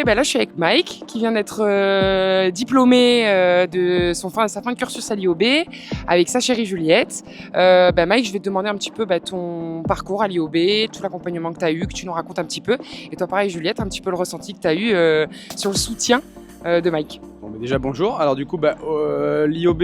bah là je suis avec Mike qui vient d'être diplômé de sa fin de cursus à l'IOB avec sa chérie Juliette. Mike, je vais te demander un petit peu ton parcours à l'IOB, tout l'accompagnement que tu as eu, que tu nous racontes un petit peu. Et toi pareil Juliette, un petit peu le ressenti que tu as eu sur le soutien de Mike. Bon, déjà bonjour. Alors du coup, l'IOB,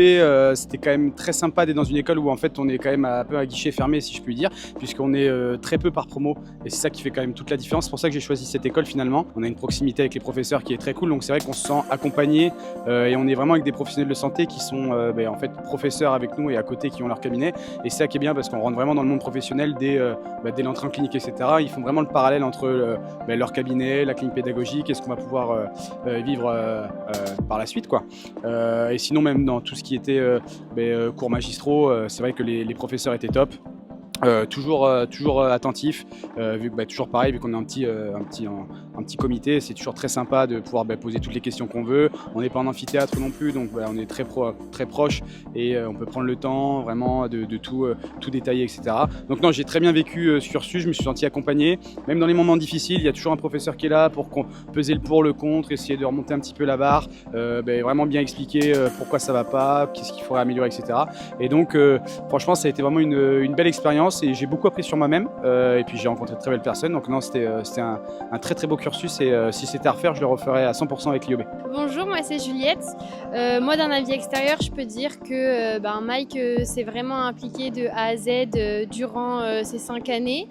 c'était quand même très sympa d'être dans une école où en fait on est quand même un peu à guichet fermé, si je puis dire, puisqu'on est très peu par promo, et c'est ça qui fait quand même toute la différence. C'est pour ça que j'ai choisi cette école finalement. On a une proximité avec les professeurs qui est très cool, donc c'est vrai qu'on se sent accompagné et on est vraiment avec des professionnels de santé qui sont en fait professeurs avec nous et à côté qui ont leur cabinet. Et c'est ça qui est bien parce qu'on rentre vraiment dans le monde professionnel dès l'entrée en clinique, etc. Ils font vraiment le parallèle entre leur cabinet, la clinique pédagogique et ce qu'on va pouvoir vivre par la suite, quoi. Et sinon, même dans tout ce qui était cours magistraux, c'est vrai que les professeurs étaient top. Toujours attentif, vu que toujours pareil, vu qu'on est un petit comité, c'est toujours très sympa de pouvoir poser toutes les questions qu'on veut. On n'est pas en amphithéâtre non plus, donc on est très proche et on peut prendre le temps vraiment de tout détailler, etc. Donc non, j'ai très bien vécu ce cursus, je me suis senti accompagné. Même dans les moments difficiles, il y a toujours un professeur qui est là pour peser le pour, le contre, essayer de remonter un petit peu la barre, vraiment bien expliquer pourquoi ça va pas, qu'est-ce qu'il faudrait améliorer, etc. Et donc franchement, ça a été vraiment une belle expérience et j'ai beaucoup appris sur moi-même et puis j'ai rencontré de très belles personnes. Donc non, c'était un très très beau cursus et si c'était à refaire, je le referais à 100% avec l'IOB. Bonjour, moi c'est Juliette. Moi d'un avis extérieur, je peux dire que Mike s'est vraiment impliqué de A à Z durant ces 5 années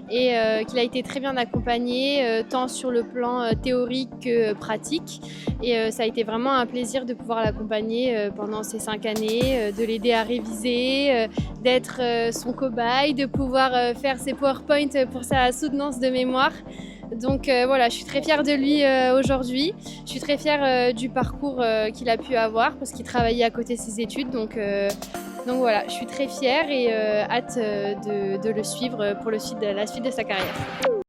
et qu'il a été très bien accompagné tant sur le plan théorique que pratique. Et ça a été vraiment un plaisir de pouvoir l'accompagner pendant ces 5 années, de l'aider à réviser, d'être son cobaye, de pouvoir faire ses PowerPoint pour sa soutenance de mémoire. Donc voilà, je suis très fière de lui aujourd'hui. Je suis très fière du parcours qu'il a pu avoir parce qu'il travaillait à côté de ses études. Donc voilà, je suis très fière et hâte de le suivre pour la suite de sa carrière.